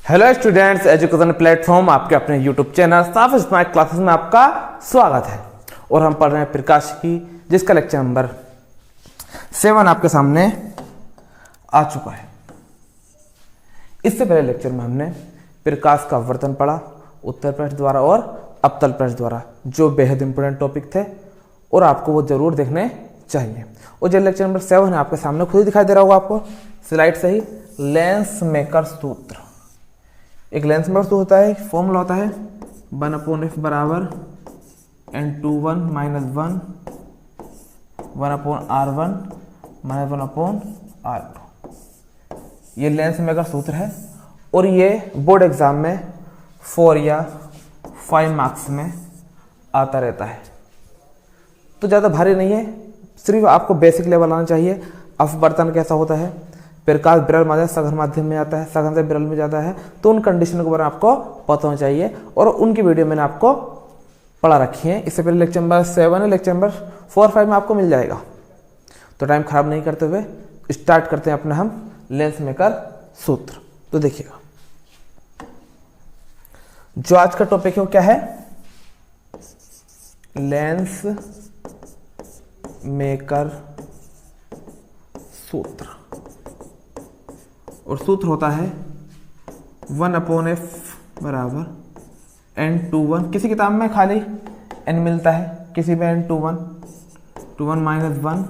Hello students, education platform आपके अपने YouTube channel साफ स्मार्ट क्लासेस में आपका स्वागत है। और हम पढ़ रहे हैं प्रकाश की, जिसका लेक्चर नंबर 7 आपके सामने आ चुका है। इससे पहले लेक्चर में हमने प्रकाश का वर्तन पढ़ा, उत्तर प्रश्न द्वारा और अवतल प्रश्न द्वारा, जो बेहद इंपॉर्टेंट टॉपिक थे और आपको वो जरूर देखने चाहिए। और जो लेक्चर नंबर 7 है आपके सामने खुद ही दिखाई दे रहा होगा आपको स्लाइड से ही, लेंस मेकर सूत्र। एक लेंस मेकर सूत्र होता है, फॉर्मूला होता है 1/f बराबर n21 - 1 1/r1 - 1/r2। ये लेंस मेकर सूत्र है और ये बोर्ड एग्जाम में 4 या 5 मार्क्स में आता रहता है। तो ज़्यादा भारी नहीं है, सिर्फ आपको बेसिक लेवल आना चाहिए। अपवर्तन कैसा होता है, प्रकाश विरल माध्यम सघन माध्यम में आता है, सघन से विरल में जाता है, तो उन कंडीशन के बारे में आपको पता होना चाहिए और उनकी वीडियो मैंने आपको पढ़ा रखी है। इससे पहले लेक्चर नंबर 7 है, लेक्चर नंबर 4 और 5 में आपको मिल जाएगा। तो टाइम खराब नहीं करते हुए स्टार्ट करते हैं अपना हम लेंस मेकर सूत्र। तो देखिएगा, जो आज का टॉपिक है वो क्या है, लेंस मेकर सूत्र। और सूत्र होता है 1/f बराबर n21। किसी किताब में खाली n मिलता है, किसी में n21 - 1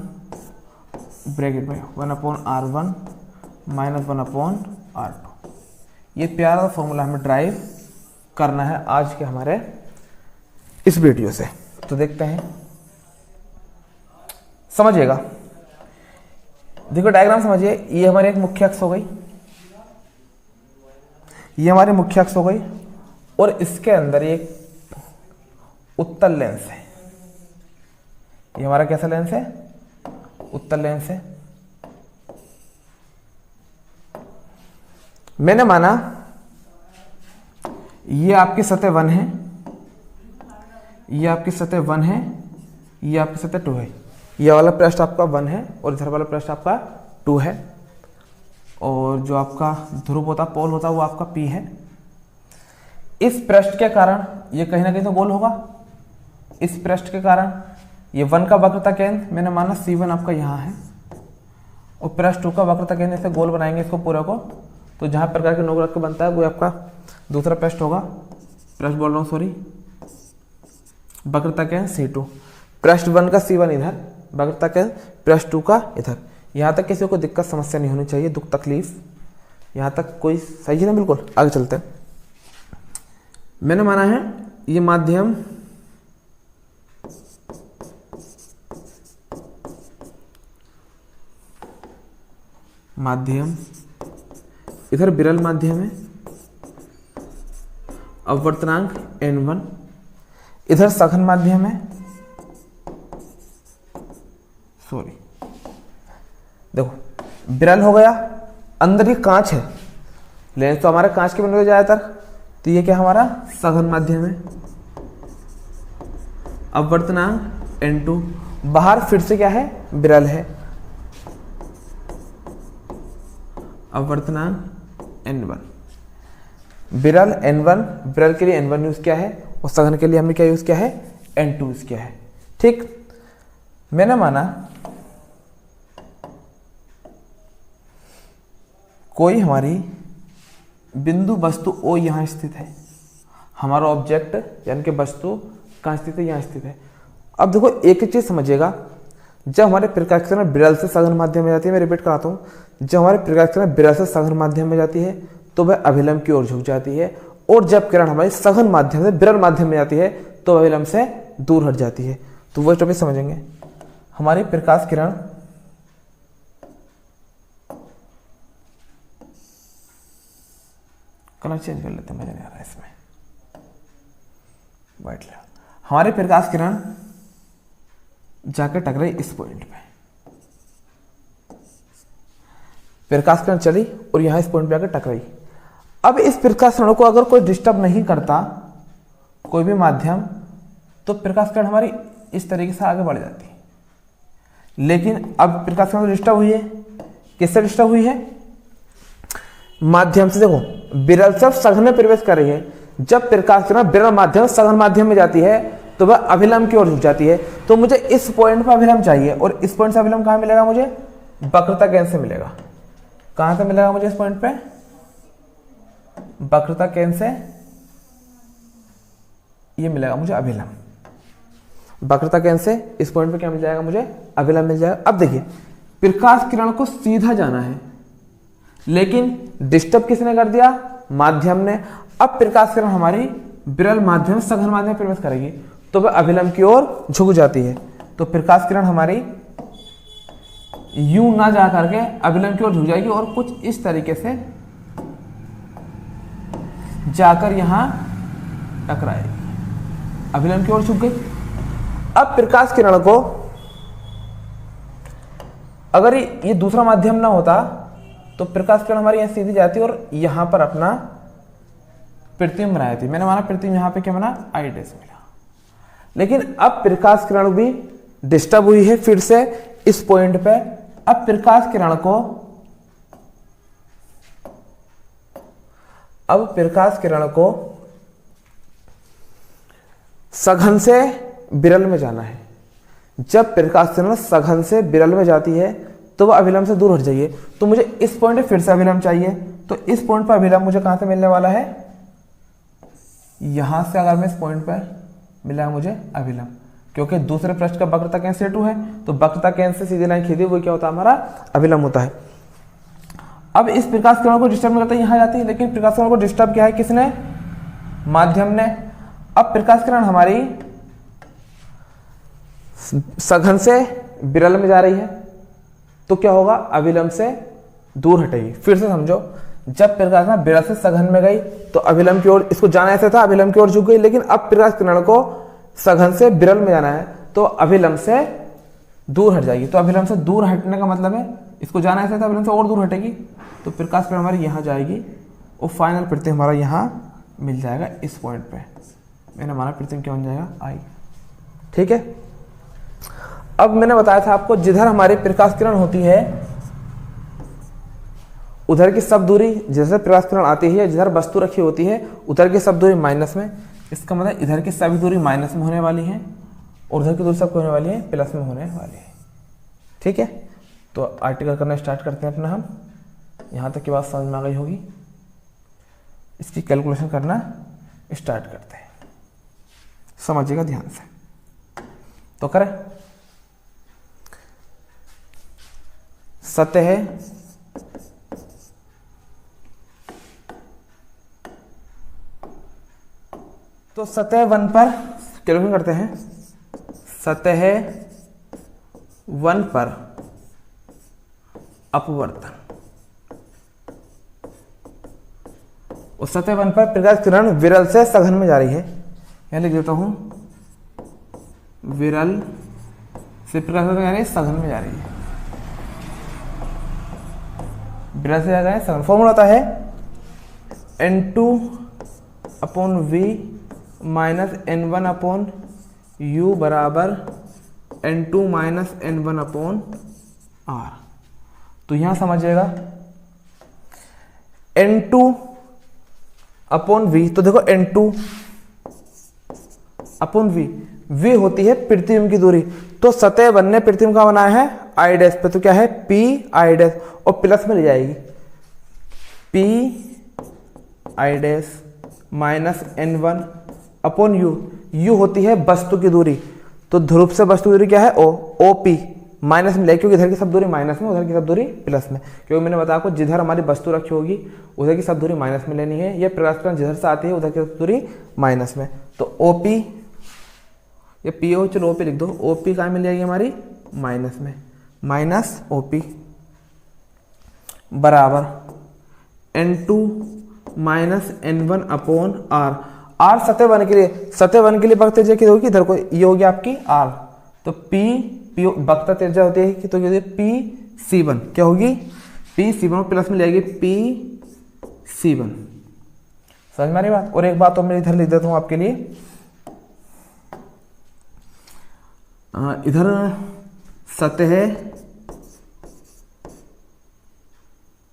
ब्रैकेट में 1/r1 - 1/r2। ये प्यारा फॉर्मूला हमें ड्राइव करना है आज के हमारे इस वीडियो से। तो देखते हैं, समझिएगा। देखो डायग्राम समझिए, ये हमारी एक मुख्य अक्ष हो गई, ये हमारी मुख्य अक्ष हो गई और इसके अंदर एक उत्तल लेंस है। ये हमारा कैसा लेंस है, उत्तल लेंस है। मैंने माना ये आपकी सतह 1 है, ये आपकी सतह 1 है, ये आपकी सतह 2 है। ये वाला पृष्ठ आपका 1 है और इधर वाला पृष्ठ आपका 2 है। और जो आपका ध्रुव होता, पोल होता, वो आपका P है। इस पृष्ठ के कारण ये कहीं ना कहीं तो गोल होगा। इस पृष्ठ के कारण ये 1 का वक्रता केंद्र मैंने माना C1 आपका यहाँ है और पृष्ठ 2 का वक्रता केंद्र से गोल बनाएंगे इसको पूरे को। तो जहाँ प्रकार के नोक रख के बनता है वो आपका दूसरा पृष्ठ होगा, पृष्ठ बोल रहा हूँ सॉरी, वक्रता केंद्र C2। पृष्ठ 1 का C1 इधर, वक्रता केंद्र पृष्ठ 2 का इधर। यहाँ तक किसी को दिक्कत समस्या नहीं होनी चाहिए, दुख तकलीफ यहाँ तक कोई सही है ना, बिल्कुल। आगे चलते हैं। मैंने माना है ये माध्यम इधर विरल माध्यम है, अपवर्तनांक n1, इधर सघन माध्यम है, सॉरी देखो विरल हो गया, अंदर ये कांच है, लेंस तो हमारे कांच के बने हुए ज्यादातर। तो ये क्या हमारा सघन माध्यम है, अपवर्तनांक n2, बाहर फिर से क्या है, विरल है, अपवर्तनांक n1। विरल n1, विरल के लिए n1 यूज किया है और सघन के लिए हमने क्या यूज किया है, n2 यूज किया है। ठीक, मैंने माना कोई हमारी बिंदु वस्तु O यहां स्थित है, हमारा ऑब्जेक्ट यानी कि वस्तु कहां स्थित है, यहां स्थित है। अब देखो एक चीज समझिएगा, जब हमारे प्रकाश किरण विरल से सघन माध्यम में जाती है, मैं रिपीट कराता हूं, जब हमारे प्रकाश किरण विरल से सघन माध्यम में जाती है तो वह अभिलंब की ओर झुक जाती है, और जब किरण हमारी सघन माध्यम से विरल माध्यम में जाती है तो अभिलंब से दूर हट जाती है। तो वो टॉपिक समझेंगे। हमारी प्रकाश किरण कलर चेंज कर लेते हैं, मजा नहीं आ रहा है इसमें, व्हाइट ले। हमारी प्रकाश किरण जाके टकराई इस पॉइंट पे, प्रकाश किरण चली और यहां इस पॉइंट पे आकर टकराई। अब इस प्रकाश किरणों को अगर कोई डिस्टर्ब नहीं करता, कोई भी माध्यम, तो प्रकाश किरण हमारी इस तरीके से आगे बढ़ जाती है। लेकिन अब प्रकाश किरण डिस्टर्ब हुई है, किससे डिस्टर्ब हुई है, माध्यम से। देखो विरल से सघन में प्रवेश कर रही है, जब प्रकाश किरण विरल माध्यम सघन माध्यम में जाती है तो वह अभिलंब की ओर झुक जाती है। तो मुझे इस पॉइंट पर अभिलंब चाहिए, और इस पॉइंट से अभिलंब कहाँ मिलेगा मुझे? वक्रता केंद्र से मिलेगा। कहां से मिलेगा मुझे इस पॉइंट पे? वक्रता केंद्र से ये मिलेगा मुझे अभिलंब। वक्रता केंद्र से इस पॉइंट पे क्या मिल जाएगा मुझे? अभिलंब मिल जाएगा। अब देखिए, प्रकाश किरण को सीधा जाना है, लेकिन डिस्टर्ब किसने कर दिया? माध्यम ने। अब प्रकाश किरण हमारी विरल माध्यम सघन माध्यम में प्रवेश करेगी तो वह अभिलंब की ओर झुक जाती है। तो प्रकाश किरण हमारी यूं ना जा करके अभिलंब की ओर झुक जाएगी और कुछ इस तरीके से जाकर यहां टकराएगी, अभिलंब की ओर झुक गई। अब प्रकाश किरण को अगर ये दूसरा माध्यम ना होता तो प्रकाश किरण हमारी यहां सीधी जाती और यहां पर अपना प्रतिबिंब बनाई थी। मैंने माना प्रतिबिंब यहां पे क्या बना? आई डैश मिला। लेकिन अब प्रकाश किरण भी डिस्टर्ब हुई है फिर से इस पॉइंट पे। अब प्रकाश किरण को सघन से विरल में जाना है। जब प्रकाश किरण सघन से विरल में जाती है तो वह अभिलंब से दूर हट जाइए। तो मुझे इस पॉइंट पे फिर से अभिलंब चाहिए, तो इस पॉइंट पर अभिलंब मुझे कहां से मिलने वाला है? यहां से। अगर मैं इस पॉइंट पर मिला मुझे अभिलंब, क्योंकि दूसरे पृष्ठ का वक्रता केंद्र C2 है, तो वक्रता केंद्र से सीधी लाइन खींची, वो क्या होता है? हमारा अभिलंब होता है। अब इस प्रकाश किरण को डिस्टर्ब नहीं करता, यहां जाती है, लेकिन प्रकाश किरण को डिस्टर्ब किया है किसने? माध्यम ने। अब प्रकाश किरण हमारी सघन से विरल में जा रही है तो क्या होगा? अभिलंब से दूर हटेगी। फिर से समझो, जब प्रकाश किरण विरल से सघन में गई तो अभिलंब की ओर, इसको जाना ऐसे था, अभिलंब की ओर झुक गई। लेकिन अब प्रकाश किरण को सघन से विरल में जाना है तो अभिलंब से दूर हट जाएगी। तो अभिलंब से दूर हटने का मतलब है, इसको जाना ऐसे था, अभिलंब से और दूर हटेगी तो प्रकाश किरण हमारी यहां जाएगी और फाइनल प्रतिबिंब हमारा यहां मिल जाएगा इस पॉइंट पे। मैंने हमारा प्रतिबिंब क्या बन जाएगा? आई। ठीक है। अब मैंने बताया था आपको, जिधर हमारी प्रकाश किरण होती है उधर की सब दूरी, जैसे प्रकाश किरण आती है, जिधर वस्तु रखी होती है उधर की सब दूरी माइनस में। इसका मतलब इधर की सभी दूरी माइनस में होने वाली है और उधर की दूरी सब होने वाली है प्लस में होने वाली है। ठीक है। तो आर्टिकल करना स्टार्ट करते हैं अपना हम। यहां तक की बात समझ में आ गई होगी। इसकी कैलकुलेशन करना स्टार्ट करते हैं, समझिएगा ध्यान से। तो करें। सतह तो सतह 1 पर कैलकुलेशन करते हैं। सतह 1 पर अपवर्तन, और सतह 1 पर प्रकाश किरण विरल से सघन में जा रही है। यहां लिख देता हूं, विरल से प्रकाश किरण जा रही है, सघन में जा रही है। विरल से जा रहा है सघन। फॉर्मूला होता है N2/V माइनस N1/U बराबर N2 माइनस N1/R। तो यहां समझिएगा N2/V, तो देखो N2/V, V होती है प्रतिबिंब की दूरी। तो सतह 1 ने प्रतिबिंब का बनाया है I डैश पे, तो क्या है? P I डैश, और प्लस में ले जाएगी P I dash minus N1/U। U होती है वस्तु की दूरी, तो ध्रुव से वस्तु की दूरी क्या है? OP माइनस में ले, क्योंकि इधर की सब दूरी माइनस में, उधर की सब दूरी प्लस में। क्योंकि मैंने बताया आपको, जिधर हमारी वस्तु रखी होगी उधर की सब दूरी माइनस में लेनी है। ये प्रकाश किरण जिधर से आती है उधर की सब दूरी माइनस में। तो OP, ये P हो, चलो OP लिख दो। OP कहाँ मिल जाएगी हमारी? माइनस में, माइनस OP बराबर N2 माइनस N1/R। R सतह 1 के लिए, सतह 1 के लिए वक्र त्रिज्या होगी इधर को, ये होगी आपकी R। तो P वक्र त्रिज्या होती है कि, तो ये PC1 क्या होगी? PC1 प्लस में जाएगी PC1। समझ में आ रही बात? और एक बात तो मैं इधर लिख देता हूं आपके लिए। इधर सतह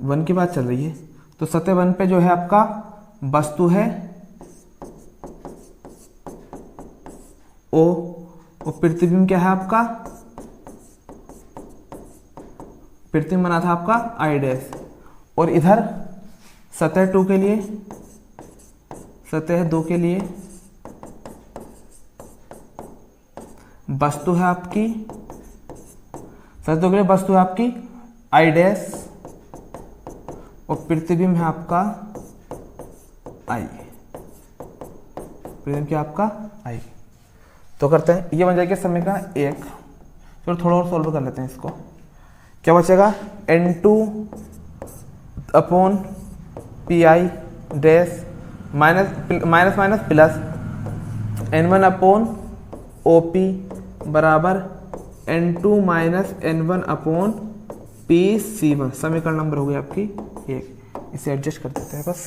1 की बात चल रही है, तो सतह 1 पे जो है आपका वस्तु है O, और प्रतिबिंब क्या है आपका, प्रतिबिंब बना था आपका I डैश। और इधर सतह 2 के लिए, सतह 2 के लिए वस्तु है आपकी, सतह 2 के लिए वस्तु है आपकी I डैश, और प्रतिबिंब है आपका I, प्रतिबिंब क्या आपका I। तो करते हैं, ये बन जाएगा समीकरण 1। चलो थोड़ा और सॉल्व कर लेते हैं इसको। क्या बचेगा, N2 upon PI dash minus minus plus N1 upon OP बराबर N2 minus N1 upon PC1। समीकरण नंबर हो गई आपकी 1। इसे एडजस्ट कर देते हैं बस।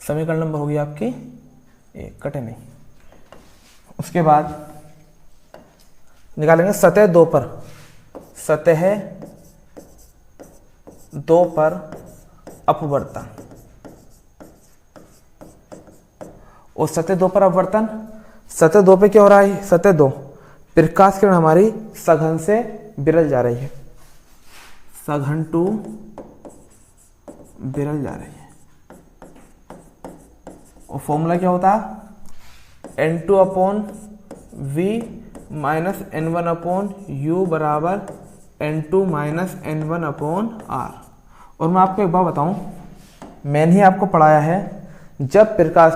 समीकरण नंबर होगी आपकी 1, कटे नहीं। उसके बाद निकालेंगे सतह 2 पर, सतह 2 पर अपवर्तन, और सतह 2 पर अपवर्तन, सतह 2 पे क्या हो रहा है, सतह 2 प्रकाश किरण हमारी सघन से विरल जा रही है, सघन टू विरल जा रही है। और फॉर्मूला क्या होता है, N2 upon V minus N1 upon U बराबर N2 minus N1 upon R। और मैं आपको एक बात बताऊं, मैंने ही आपको पढ़ाया है, जब प्रकाश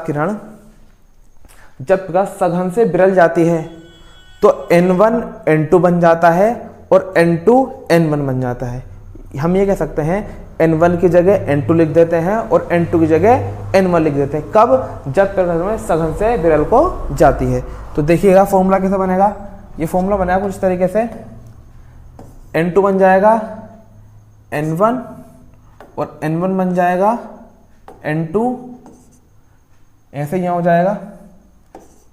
सघन से विरल जाती है तो N1 N2 बन जाता है और N2 N1 बन जाता है। हम ये कह सकते हैं N1 की जगह N2 लिख देते हैं और N2 की जगह N1 लिख देते हैं। कब, जब प्रकाश में सघन से विरल को जाती है। तो देखिएगा फॉर्मूला कैसे बनेगा, ये फॉर्मूला बनेगा कुछ तरीके से, N2 बन जाएगा N1 और N1 बन जाएगा N2, ऐसे यहाँ हो जाएगा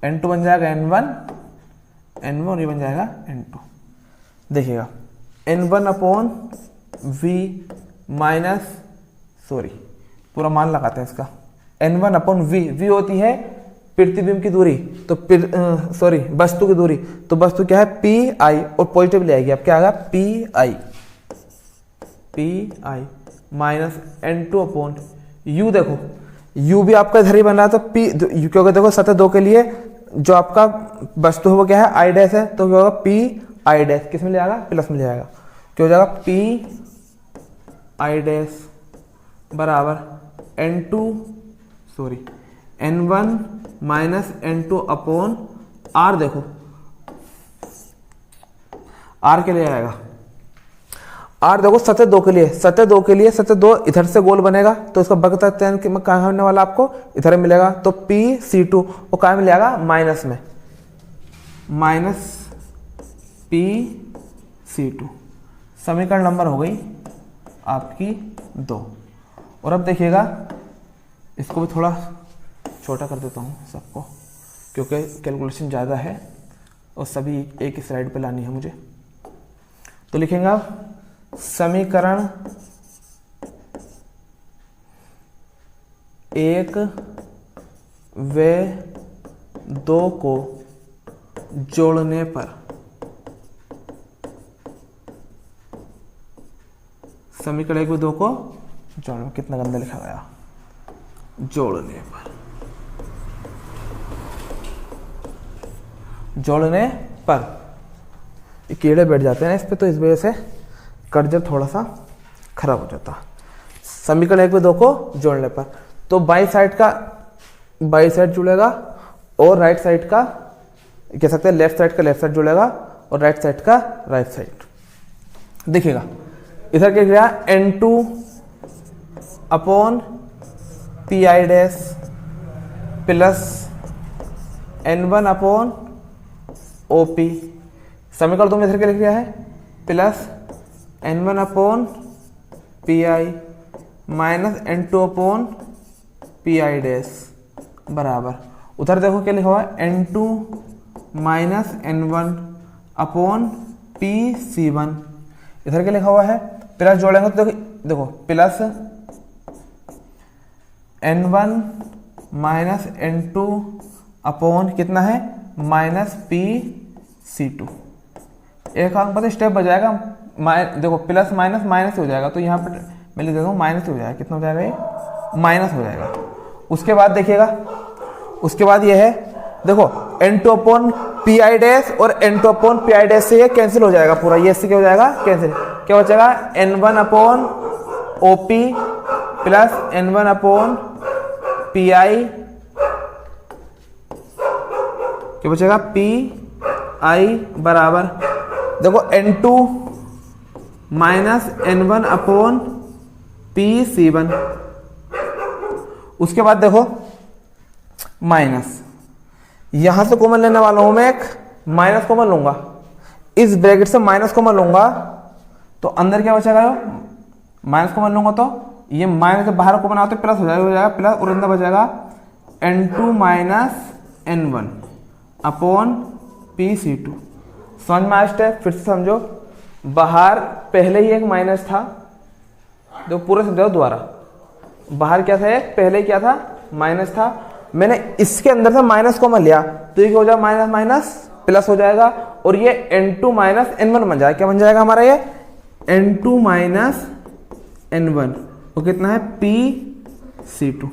N2 बन जाएगा N1 और ये बन जाएगा N2। देखिएगा N1 upon V minus, sorry पूरा मान लगाते हैं इसका, N1 अपॉन V होती है प्रतिबिंब की दूरी, तो सॉरी वस्तु की दूरी, तो वस्तु क्या है PI, और पॉजिटिव ले आएगी, अब क्या आएगा PI minus N2 upon U। देखो U भी आपका इधर ही बन रहा है, तो P, क्योंकि देखो सतह 2 के लिए जो आपका वस्तु है वो क्या है I डैश है, तो क्या होगा PI डैश, किस में ले आएगा, प्लस में ले आएगा, क्या हो जाएगा PI डैश बराबर N1 minus N2 upon R। देखो R के लिए आएगा, R देखो सतह 2 के लिए, सतह 2 इधर से गोल बनेगा, तो इसका बगता चयन कहाँ होने वाला आपको, इधर मिलेगा, तो PC2 वो कहाँ मिलेगा, माइनस में, माइनस PC2। समीकरण नंबर हो गई आपकी 2। और अब देखिएगा इसको भी थोड़ा छोटा कर देता हूँ सबको, क्योंकि कैलकुलेशन ज़्यादा है और सभी एक ही स्लाइड पे लानी है मुझे। तो लिखेंगे आप समीकरण 1 व 2 को जोड़ने पर, समीकरण 1 व 2 को जोड़ने, कितना गंदा लिखा गया, जोड़ने पर कीड़े बैठ जाते हैं इस पे, तो इस वजह से कर्जर थोड़ा सा खराब हो जाता। समीकरण 1 व 2 को जोड़ने पर, तो बाई साइड जुड़ेगा और राइट साइड का, कह सकते हैं लेफ्ट साइड का लेफ्ट साइड जुड़ेगा और राइट साइड का राइट साइड। देखिएगा इधर क्या गया, N2 upon PI dash plus N1 upon OP। समीकरण 2 में इधर क्या लिख दिया है, plus N1 upon PI minus N2 upon PI dash बराबर, उधर देखो क्या लिखा हुआ है, N2 minus N1 upon P(C1) इधर के लिखा हुआ है, प्लस जोड़ेंगे तो देखो plus N1 minus N2 upon कितना है -P(C2)। एक अंक पता स्टेप बजाएगा, देखो प्लस माइनस माइनस हो जाएगा, तो यहाँ पर मैं लिख देता हूँ माइनस हो जाएगा। कितना हो जाएगा ये? माइनस हो जाएगा। उसके बाद देखिएगा, उसके बाद ये है देखो N2 अपॉन PI डैश और N2 अपॉन PI डैश से ये कैंसिल हो जाएगा पूरा, ये इससे क्या हो जाएगा कैंसिल। क्या बचेगा? N1 upon OP plus N1 upon PI, क्या बचेगा? PI बराबर देखो N2 minus N1 upon P(C1)। उसके बाद देखो माइनस, यहां से कॉमन लेने वाला हूं मैं, एक माइनस कॉमन लूंगा, इस ब्रैकेट से माइनस कॉमन लूंगा तो अंदर क्या बचेगा? माइनस कॉमन लूंगा तो ये माइनस से बाहर कॉमन आता है प्लस हो जाएगा प्लस, और अंदर बचेगा N2 minus N1 upon P(C2)। समझ में आया स्टेप? फिर से समझो, बाहर पहले ही एक माइनस था, देखो पूरा समझाओ दोबारा। बाहर क्या था? एक पहले क्या था? माइनस था। मैंने इसके अंदर से माइनस कॉमन लिया तो ये क्या हो जाएगा? माइनस माइनस प्लस हो जाएगा, और ये N2 माइनस N1 बन जाएगा। क्या बन जाएगा हमारा? ये N2 माइनस N1 वो कितना है? P(C2)।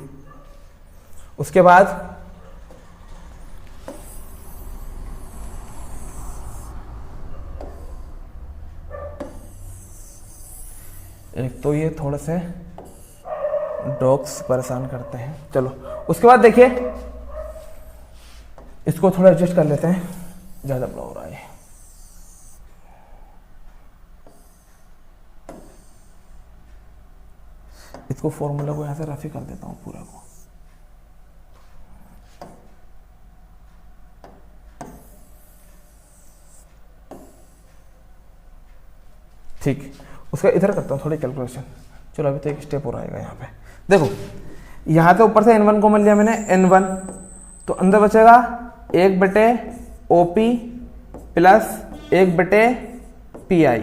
उसके बाद एक तो ये थोड़े से डॉग्स परेशान करते हैं, चलो उसके बाद देखिए इसको थोड़ा एडजस्ट कर लेते हैं, ज़्यादा बड़ा हो रहा है। इसको फॉर्मूला को यहाँ से रफ ही कर देता हूँ पूरा को। ठीक, उसका इधर करता हूँ थोड़ी कैलकुलेशन। चलो अभी तो एक स्टेप हो रहेगा यहाँ पे। देखो यहाँ से ऊपर से N1 को मिल लिया मैंने, N1 तो अंदर बचेगा 1/OP प्लस 1/PI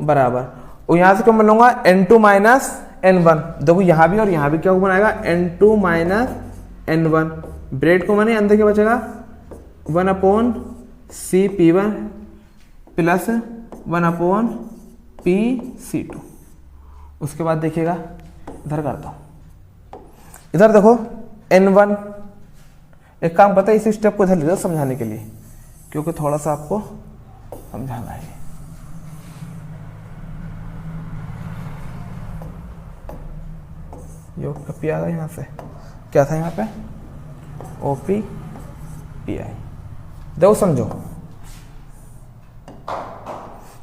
बराबर, और यहाँ से क्या मिलूंगा? N2 minus N1। देखो यहाँ भी और यहाँ भी क्या बनाएगा? N2 माइनस N1 ब्रेड को माने अंदर क्या बचेगा? 1/CP1 plus 1/PC2। उसके बाद देखिएगा इधर करता हूं, इधर देखो N1, एक काम पता है इसी स्टेप को इधर ले लो समझाने के लिए, क्योंकि थोड़ा सा आपको समझाना है। योग का पी आ गया, यहाँ से क्या था यहाँ पे? OP PI। देखो समझो,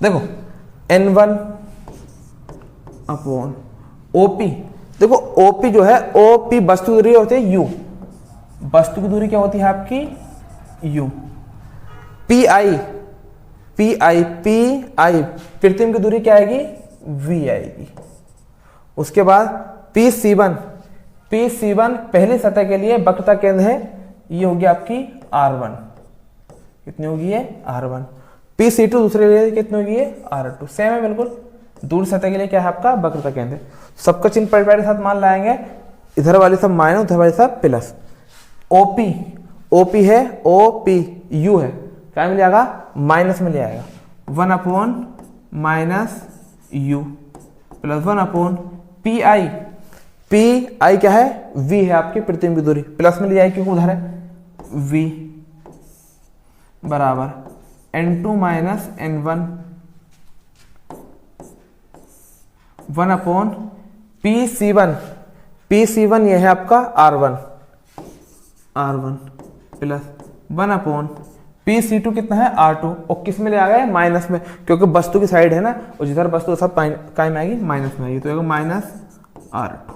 देखो N1 अपॉन OP, देखो OP जो है, OP वस्तु की दूरी होती है U, वस्तु की दूरी क्या होती है आपकी? U। PI कृत्रिम की दूरी क्या आएगी? V आएगी। उसके बाद P(C1) पहली सतह के लिए वक्रता केंद्र है, ये होगी आपकी R1। कितनी होगी ये? R1। P(C2) दूसरे लिए कितनी होगी ये? R2। सेम है बिल्कुल, दूर सतह के लिए क्या है आपका? वक्रता केंद्र। सबका चिन्ह परिवार के साथ मान लाएंगे, इधर वाली सब माइनस, उधर वाली सब प्लस। OP है, OP U है, क्या मिल जाएगा? माइनस में ले आएगा, 1/-U प्लस 1/PI। PI क्या है? V है आपकी प्रतिबिंब की दूरी, प्लस में ले आएगी क्योंकि उधर है V बराबर N2 माइनस N1 1/PC1 यह है आपका R1 प्लस 1/PC2 कितना है? R2। और किस में ले आ गए? माइनस में, क्योंकि वस्तु की साइड है ना, और जिधर वस्तु सब काय में आएगी? माइनस में आएगी, तो माइनस R2।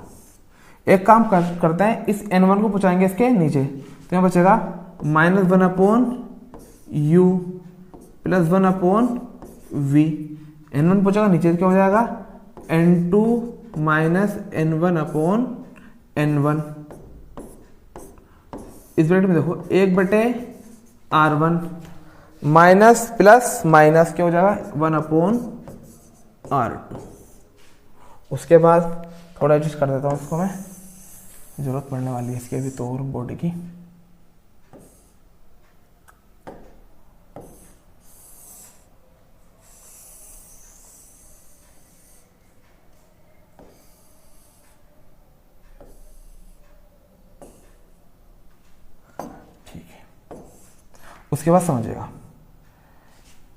एक काम करते हैं, इस N1 को पहुंचाएंगे इसके नीचे, तो यहाँ बचेगा -1/U प्लस 1/V। N1 पहुंचेगा नीचे, क्या हो जाएगा? N2 minus N1/N1। इस ब्रैकेट में देखो 1/R1 माइनस प्लस माइनस क्या हो जाएगा 1/R2। उसके बाद थोड़ा एडजस्ट कर देता हूँ इसको मैं, जरूरत पड़ने वाली है इसके भी तो और बॉडी की। ठीक है, उसके बाद समझिएगा,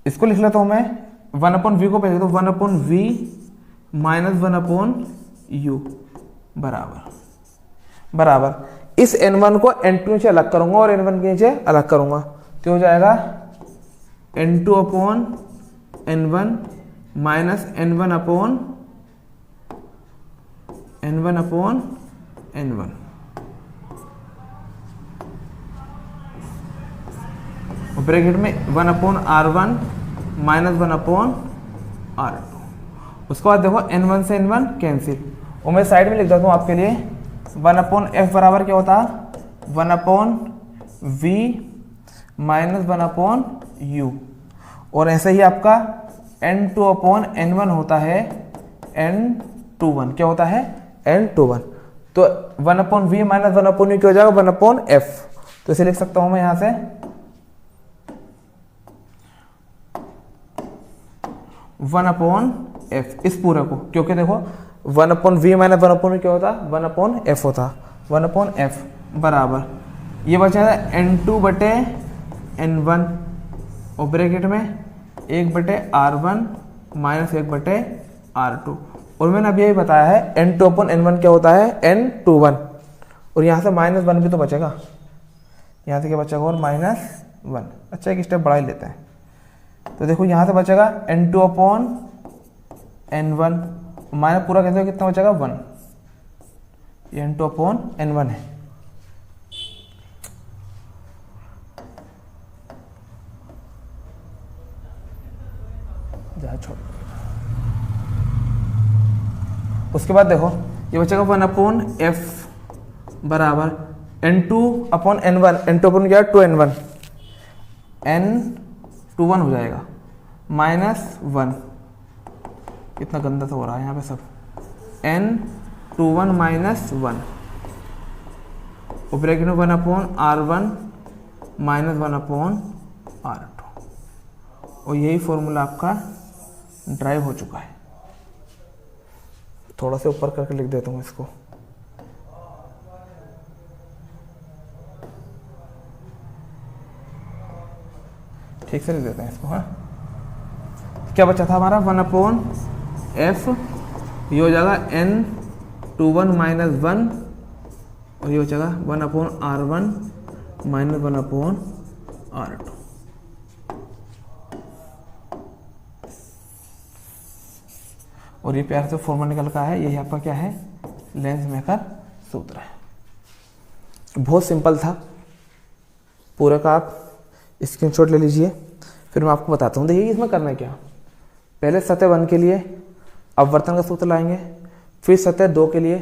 इसको लिख लेता हूं मैं 1/v को पहले तो 1/v माइनस 1/u बराबर इस n1 को n2 से अलग करूंगा और n1 के नीचे अलग करूंगा तो हो जाएगा n2/n1 माइनस n1/n1 और ब्रैकेट में 1/R1 माइनस 1/R2। उसके बाद देखो n1 से n1 कैंसिल और मैं साइड में लिख देता हूँ आपके लिए 1/f बराबर क्या होता है 1/v माइनस 1/u और ऐसे ही आपका n2/n1 होता है n21 क्या होता है n21। तो 1/v माइनस 1/u क्या हो जाएगा 1/f। तो इसे लिख सकता हूँ मैं यहाँ से 1/f इस पूरे को, क्योंकि देखो 1/v माइनस 1/u क्या होता 1/f होता 1/f बराबर ये बचा है n2/n1 और ब्रैकेट में 1/R1 माइनस 1/R2 और मैंने अभी यही बताया है n2/n1 क्या होता है n21 और यहाँ से -1 भी तो बचेगा, यहाँ से क्या बचेगा और -1। अच्छा एक स्टेप बढ़ा ही लेते हैं तो देखो यहाँ से बचेगा n2/n1 माइनस पूरा कहते हो कितना बचेगा 1, ये n2/n1 है। छोड़ उसके बाद देखो ये बचेगा 1/f बराबर n2/n1 n2 क्या 2n1 n21 हो जाएगा -1 कितना गंदा सा हो रहा है यहाँ पे सब n21 -1 और ब्रैकेट में 1/R1 माइनस 1/R2 और यही फॉर्मूला आपका ड्राइव हो चुका है। थोड़ा सा ऊपर करके लिख देता हूँ इसको, ठीक से लिख देते हैं इसको। हाँ क्या बचा था हमारा 1/f ये हो जाएगा n21 -1 और ये हो जाएगा 1/R1 माइनस 1/R2। और ये प्यार से फॉर्मूला निकल का है, यही आपका क्या है लेंस मेकर सूत्र है। बहुत सिंपल था, पूरा का आप स्क्रीनशॉट ले लीजिए फिर मैं आपको बताता हूँ। देखिए इसमें करना है क्या, पहले सतह 1 के लिए अपवर्तन का सूत्र लाएंगे, फिर सतह 2 के लिए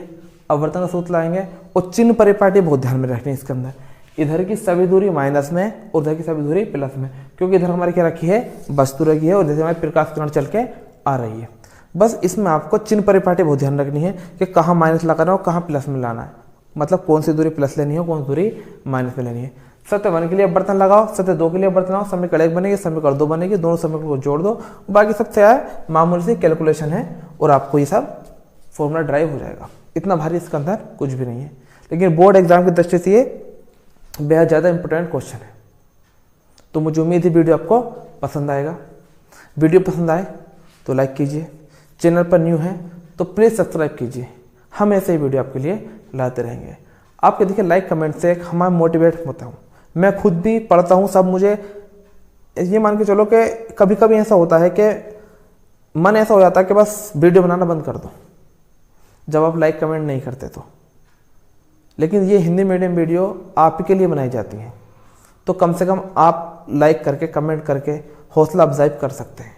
अपवर्तन का सूत्र लाएंगे और चिन्ह परिपाटी बहुत ध्यान में रखनी है इसके अंदर। इधर की सभी दूरी माइनस में और उधर की सभी दूरी प्लस में, क्योंकि इधर हमारी क्या रखी है वस्तु रखी है और जैसे हमारी प्रकाश किरण चल के आ रही है। बस इसमें आपको चिन्ह परिपाटी बहुत ध्यान रखनी है कि कहाँ माइनस लगाना है और कहाँ प्लस में लाना है, मतलब कौन सी दूरी प्लस लेनी है कौन सी दूरी माइनस में लेनी है। सतह 1 के लिए बर्तन लगाओ, सतह 2 के लिए बर्तन लगाओ, समीकरण 1 बनेगी, समीकरण 2 बनेगी, दोनों समीकरण को जोड़ दो, बाकी सब क्या है मामूली सी कैलकुलेशन है और आपको ये सब फॉर्मूला ड्राइव हो जाएगा। इतना भारी इसके अंदर कुछ भी नहीं है, लेकिन बोर्ड एग्जाम की दृष्टि से ये बेहद ज़्यादा इंपॉर्टेंट क्वेश्चन है। तो मुझे उम्मीद है वीडियो आपको पसंद आएगा। वीडियो पसंद आए तो लाइक कीजिए, चैनल पर न्यू है तो प्लीज़ सब्सक्राइब कीजिए, हम ऐसे ही वीडियो आपके लिए लाते रहेंगे। आपके देखिए लाइक कमेंट से हमारा मोटिवेट होता हूँ, मैं खुद भी पढ़ता हूँ सब। मुझे ये मान के चलो कि कभी कभी ऐसा होता है कि मन ऐसा हो जाता है कि बस वीडियो बनाना बंद कर दो जब आप लाइक कमेंट नहीं करते तो। लेकिन ये हिंदी मीडियम वीडियो आप के लिए बनाई जाती हैं, तो कम से कम आप लाइक करके कमेंट करके हौसला अफजाई कर सकते हैं।